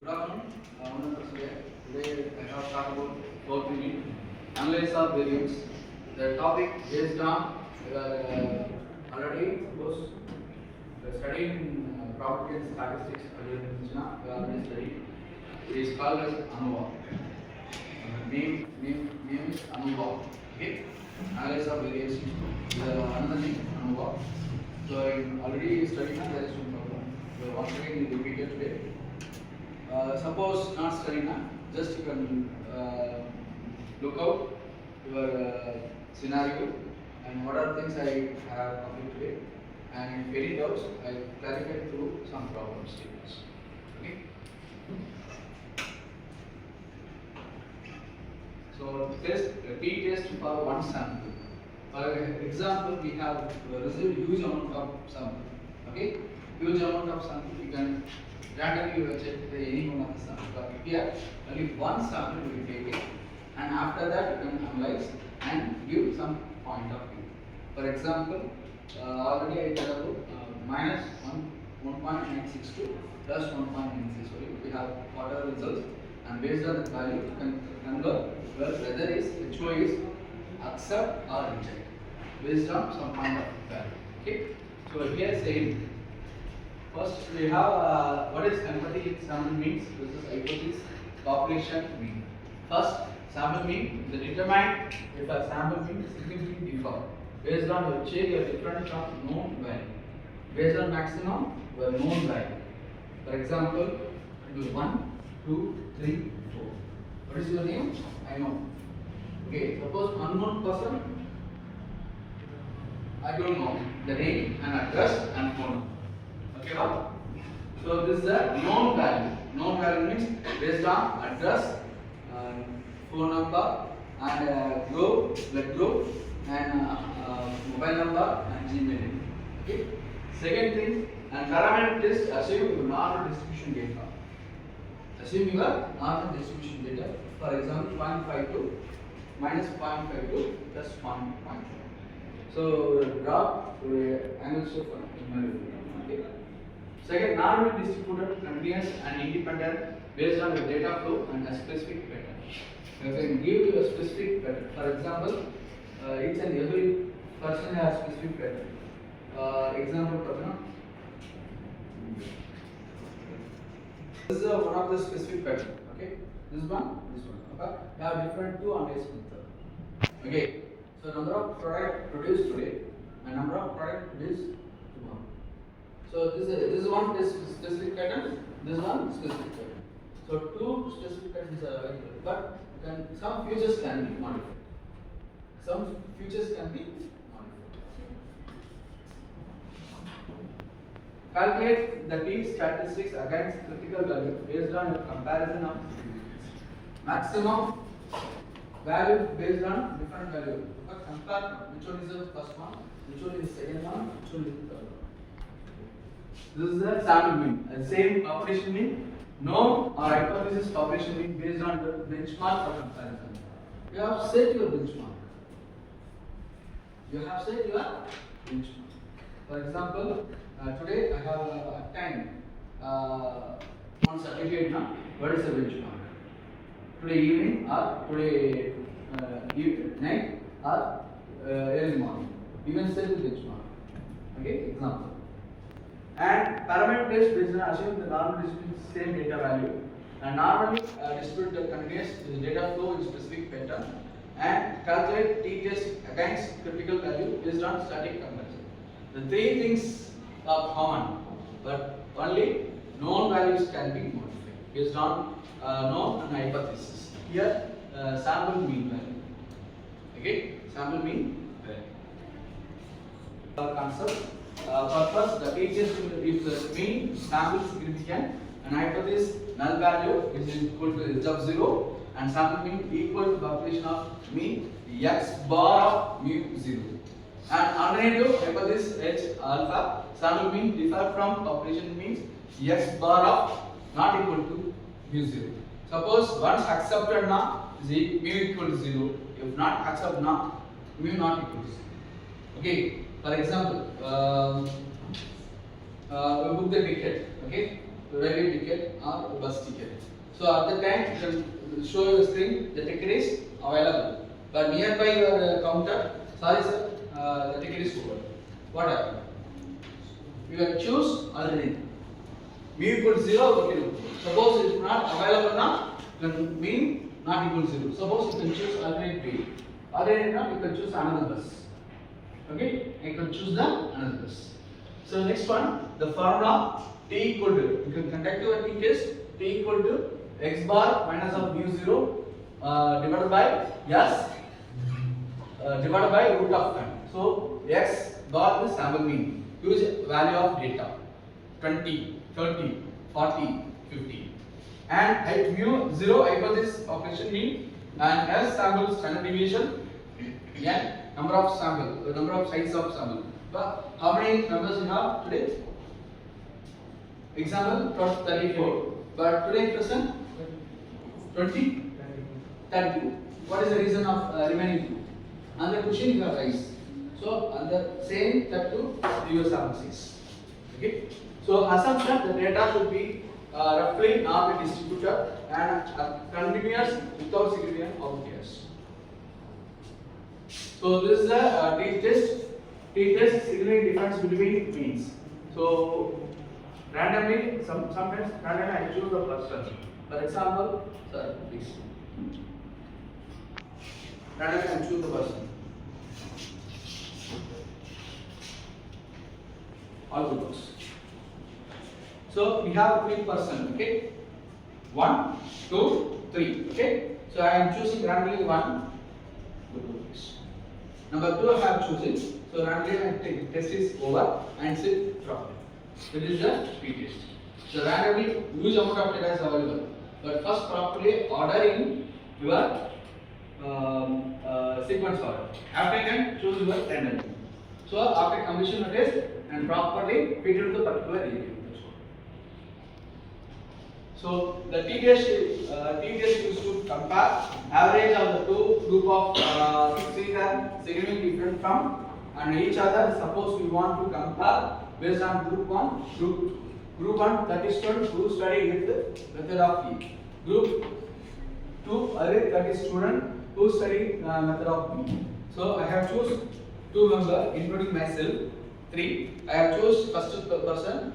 Good afternoon. Today I have talked about fourth unit, analysis of variance. The topic based on already suppose studying property and statistics. We already studied. It is called as ANUVA. Name is ANUVA. Okay. Analysis of variance. Another name ANUVA. So I already studied. There is no problem. So once again we repeat it today. Suppose not studying, just you can look out your scenario and what are things I have covered today, and if any doubts I will clarify through some problem statements. Okay. So test t-test for one sample. For example, we have received huge amount of sample. Okay, huge amount of sample. You can randomly you will check any one of the sample, but here only one sample will be taken, and after that you can analyze and give some point of view. For example, already I tell about minus 1.962 plus 1.962. We have what are the results, and based on the value you can convert whether is HO is accept or reject based on some point of value. Okay, so here saying. First, we have what is empathy sample means. This is hypothesis population mean. First, sample mean is determined if a sample mean is significantly differ. Based on your check, you are different from known value. Based on maximum, your known value. For example, it will be 1, 2, 3, 4. What is your name? I know. Okay, suppose unknown person, I don't know the name and address and phone number. Okay, so this is a known value. Known value means based on address, phone number, and blood group, and mobile number and Gmail. Okay. Second thing, and parameter test assume your normal distribution data. Assume your normal distribution data. For example, 0.52 minus 0.52 plus 1.5. So graph angle shift. Okay. Second, normally distributed, continuous and independent based on your data flow and a specific pattern. You can give you a specific pattern. For example, each and every person has specific pattern. Example, person. This is one of the specific pattern. Okay, this one. Okay, we have different two analysis method. Okay, so number of product produced today and number of product produced tomorrow. So this is one specific pattern, this one specific pattern. So two specific patterns are available, but some features can be modified. Some features can be modified. Calculate the t statistics against critical value based on your comparison of maximum value based on different value. But compare which one is the first one, which one is the second one, which one is the third one. This is the sample mean. And same population mean, known or hypothesis population mean based on the benchmark or comparison. You have set your benchmark. For example, today I have time on certificate now. What is the benchmark? Today evening or today night or early morning. You can set the benchmark. Okay, example. And parameter test based on assuming the normal distribution same data value, and normally distribute the continuous data flow in specific pattern, and calculate t-test against critical value based on static comparison. The three things are common, but only known values can be modified based on known and hypothesis. Here sample mean value. Okay, sample mean value. Concept. Purpose, the t-test if the mean sample significant and hypothesis null value is equal to h of 0 and sample mean equal to population of mean x bar of mu 0. And alternative hypothesis h alpha sample mean differ from population means x bar of not equal to mu 0. Suppose once accepted now is mu equal to 0. If not accepted now mu not equal to 0. Okay. For example, we book the ticket. Okay, railway ticket or bus ticket. So at the time you can show your screen the ticket is available, but nearby your counter, sorry sir, the ticket is over. What happened? You can choose alternate. Mu equal to 0, okay. Suppose it is not available now, then mean not equal to 0. Suppose you can choose alternate way. Alternate now you can choose another bus. Okay, you can choose the another bus. So next one, the formula t equal to, you can conduct your t test, t equal to x bar minus of mu 0 divided by s divided by root of n. So x bar is sample mean. Use value of data 20, 30, 40, 50. And at mu 0 hypothesis population mean, and s sample standard deviation, n number of sample, the number of size of sample. But how many numbers you have today? Example 34. But today present 20, 32. What is the reason of remaining 2? And the question you have raised. So on the same 32 your sample size. Okay. So assumption the data should be roughly normally distributed and continuous without significant outliers. So this is a t-test. T-test significant difference between means. So randomly, sometimes randomly I choose the person. For example, sir, please. Randomly I choose the person. All good works. So we have 3 person, okay? 1, 2, 3, okay? So I am choosing randomly 1. Good works. Number 2 I have chosen. So randomly my test is over and sit properly. This is the speed test. So randomly huge amount of data is available. But first properly order in your sequence order. After you can choose your randomly. So after completion of test and properly fit into the particular area. So the t-test used to compare average of the two group of series are significantly different from and each other. Suppose we want to compare based on group 1, group 1 that is students who study with the method of E. Group 2 that is student who study method of B. So I have choose 2 members including myself. 3. I have choose first person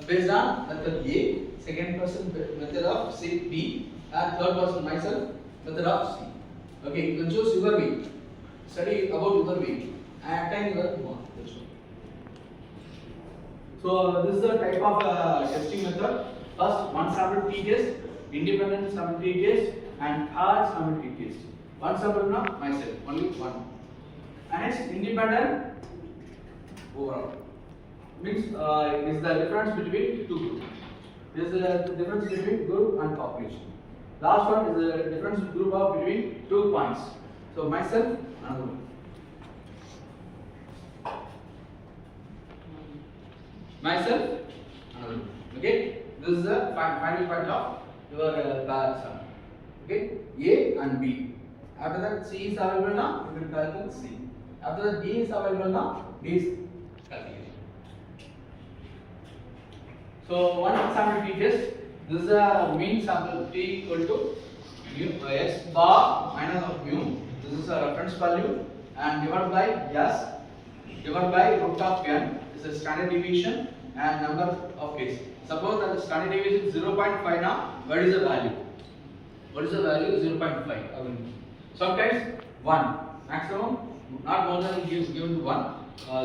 based on method A. Second person method of say B, and third person myself method of C. Okay, you can choose your way. Study about your way and attend your one. So this is the type of testing method. First, one sample t-test, independent sample t-test, and third sample t-test. One sample now myself, only one. And it's independent overall. Means is the difference between two groups. This is the difference between group and population. Last one is the difference group of between 2 points. So myself, another one. Myself, another one. Okay. This is the final point of your sum. Okay. A and B. After that, C is available now. You can calculate C. After that, D is available now. D is calculated. So one sample t-test. This is a mean sample t equal to mu x bar minus of mu. This is a reference value and divided by s divided by root of n. This is standard deviation and number of cases. Suppose that the standard deviation is 0.5 now. What is the value? What is the value? 0.5. Sometimes 1 maximum, not more than given 1.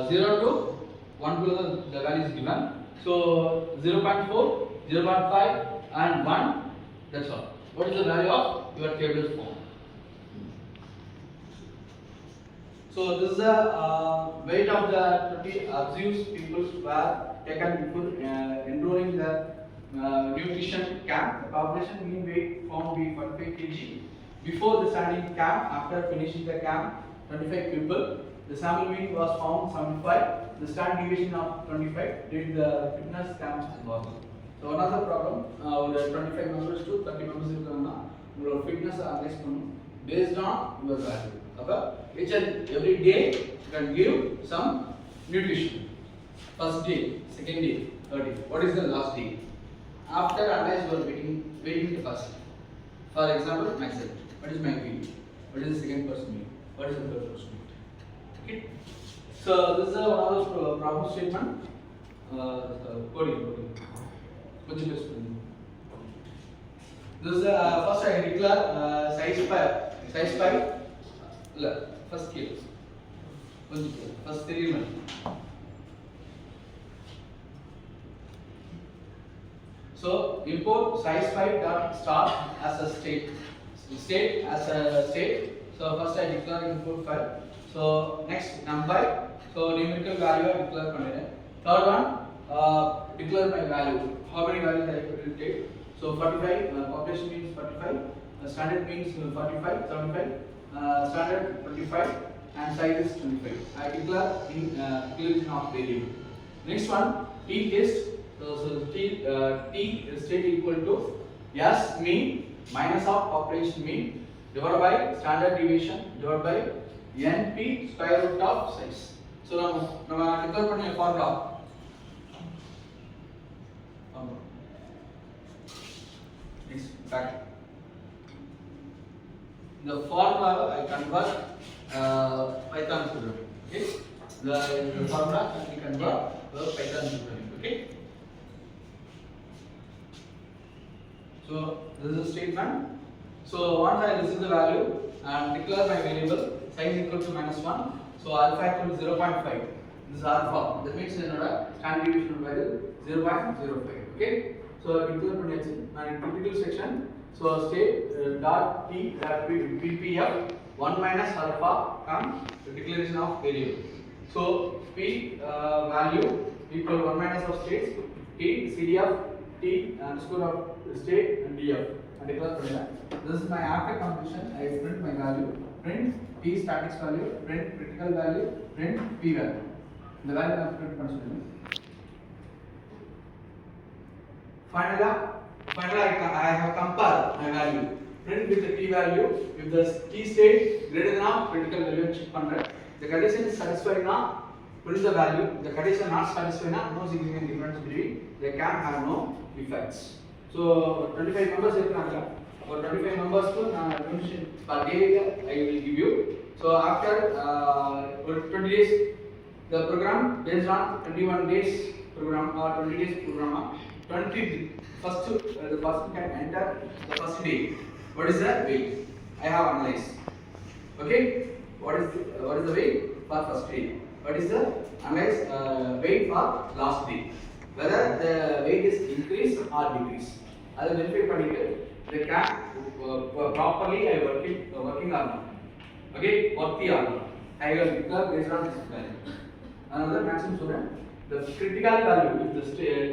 0 to 1 below the value is given. So 0.4, 0.5 and 1, that's all. What is the value of your table form? So this is the weight of the 20 abused people were taken before enrolling the nutrition camp. The population mean weight found to be 45 kg. Before the starting camp, after finishing the camp, 25 people. The sample mean was found 75. The standard deviation of 25 did the fitness camp work. So another problem, our 25 members to 30 members your fitness analyze based on your value. Okay? Each and every day you can give some nutrition. First day, second day, third day. What is the last day? after analyze you are waiting the first. For example, myself. What is my weight? What is the second person weight? What is the third person weight? Okay. So this is one of those problem statement. Coding. This is first I declare size 5. First case. First element. So import size 5 dot star as a state. So first I declare input file. So next number. So numerical value I declare panniren. Third one declare my value. How many values I will take? So 45 population means 45. Standard means 45, 75. Standard 25 and size is 25. I declare declaration of variable. Next one t test. So t state equal to s mean minus of population mean divided by standard deviation divided by np square root of size. So நம்ம declare பண்ண formula next back. The formula I convert Python programming. Okay, the formula I convert Python programming. Okay. So this is a statement. So once I receive the value and declare my variable size equal to -1. So alpha equal to 0.5. This is alpha. That means standard deviation value 0.05. Okay. So declare பண்ணியாச்சு. And typical section. So state dot t that ppf 1 minus alpha come the declaration of variable. So p value equal 1 minus of states t cdf t underscore of state and df and declare panniren. This is my after completion. I print my value, print t statics value, print critical value, print p value. The value I print panna solranga. Finally I have compared my value. Print with the t value. If the t state greater than or critical value check பண்றேன். The condition is satisfied na print the value. The condition not satisfied na no significant difference between they can have no defects. So 25 members irukanga. For 25 members ku na condition per day I will give you. So after 20 days the program based on 21 days program or 20 days program 20 first the person can enter the first day. What is the weight? I have analyzed. Okay, what is the weight for first day? What is the analyzed weight for last day? Whether the weight is increase or decrease. That verify பண்ணிட்டு the can properly I working or not. Okay, worthy or not. I will declare based on this value. Another maximum சொல்றேன். The critical value if the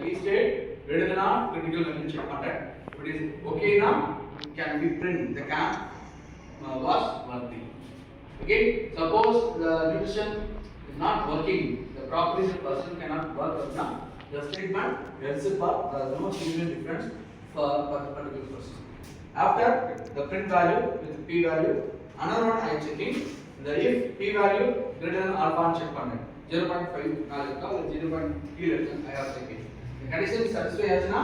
t state greater than or critical value check பண்றேன். If it is okay now can be print the can was worthy. Okay, suppose the nutrition is not working, the properly the person cannot work now. The statement else for no significant difference for particular person. After the print value with p value, another one I am checking the if p value greater than alpha check பண்றேன். 0.5 நாலுக்கா 0.3 இருக்கு I have taken. The condition satisfy ஆச்சுனா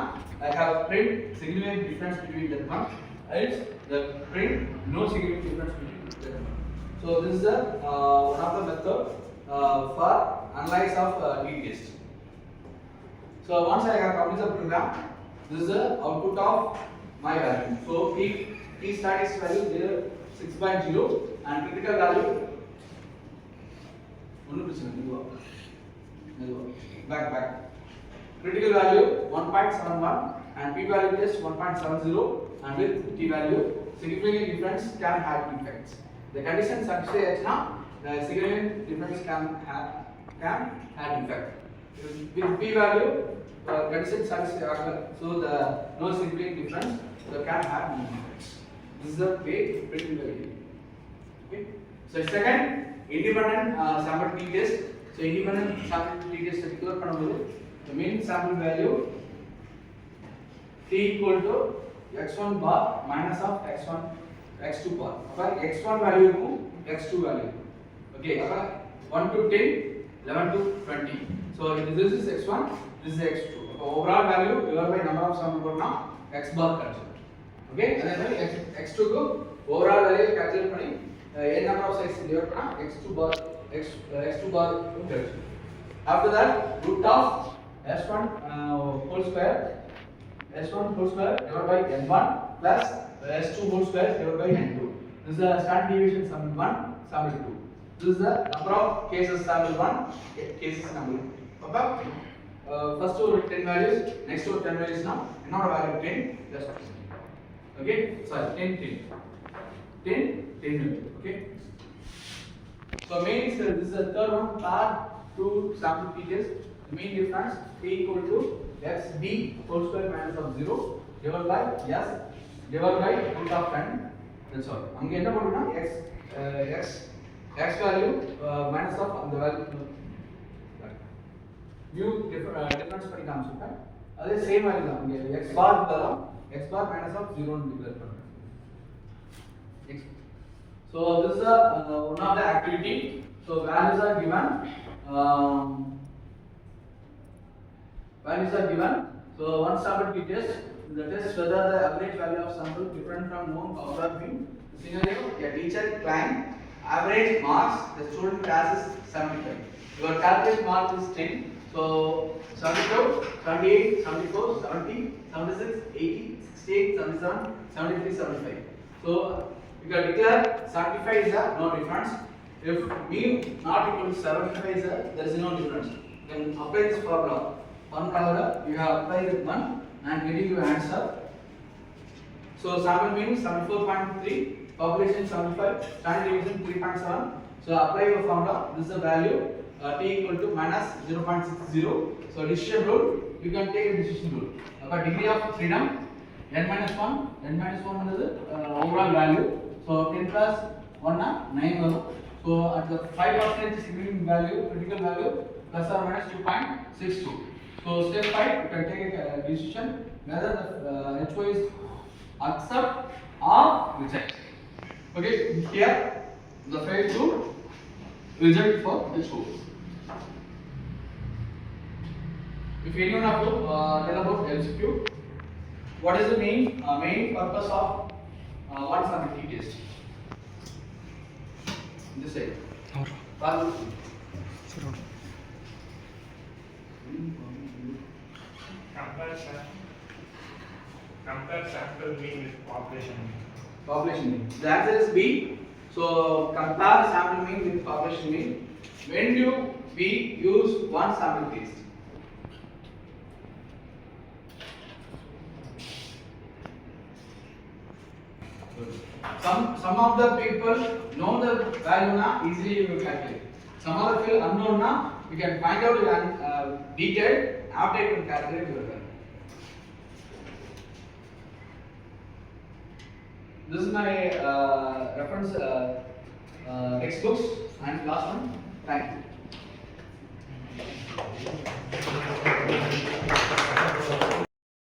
I have print significant difference between that one. Else the print no significant difference between that one. So this is the one of the method for analyze of t test. So once I have completed the program, this is the output of my value. So t statics value 6.0 and critical value back critical value 1.71 and p value is 1.70 and with t value significant difference can have effects. The condition satisfy achna the significant difference can have effect. With p value condition satisfy so the no significant difference the can have effects. This is the way printing value. Okay, so second independent sample t test. So independent sample t test declare பண்ணும்போது the mean sample value t equal to x1 bar minus of x2 bar. அப்ப x1 value இருக்கும் x2 value. Okay, அப்ப 1 to 10 11 to 20. So this is x1, this is x2. அப்ப overall value divided by number of sample na x bar calculate. Okay, அதே மாதிரி x2 க்கு overall value calculate பண்ணி n number of size divide பண்ணா x2 bar calculate. After that root of s1 whole square divided by n1 plus s2 whole square divided by n2. This is the standard deviation sample 1, sample 2. This is the number of cases sample 1, cases sample 2. Okay? First two 10 values, next two 10 values now. Another value 10 plus 1. Okay? Sorry, 10. Okay? So means this is the third one, part 2 sample p test. The main difference p equal to xb whole square minus of 0 divided by s divided by root of 10. That's all. அங்க என்ன பண்ணனும்னா x value minus of அந்த value mu difference பண்ணி காமிச்சிருக்கேன். அதே same value தான். இங்க x bar தரோம். x bar minus of 0 ன்னு டிக்ளேர் பண்றேன். So this is one of the activity. So values are given. So one sample p test. The test whether the average value of sample different from known power mean. Scenario: a teacher climbed average marks. The student passes 75. Your target mark is 10. So 72, 78, 74, 70, 76, 80, 68, 77, 73, 75. So you can declare 75 is a no difference. If mu not equal to 75 is a there is no difference. Then apply this formula. You have applied it one and getting your answer. So sample mean 74.3, population 75, standard deviation 3.7. So apply your formula. This is the value. T equal to minus 0.60. So decision rule, you can take a decision rule. But degree of freedom n minus 1 is the overall value. So 10 plus 1 9. So at the 5% significant value, critical value plus or minus 2.62. So step 5, you can take a decision whether the HO is accept or reject. Okay, here the fail to reject for HO. If anyone have to tell about MCQ, what is the main purpose of one sample test? This side. Compare sample mean with population mean. Population mean. The answer is B. So compare sample mean with population mean. When do we use one sample test? Some of the people know the value na easily you will calculate. Some of the people unknown na you can find out detail after you can calculate your value. This is my reference textbooks and last one. Thank you.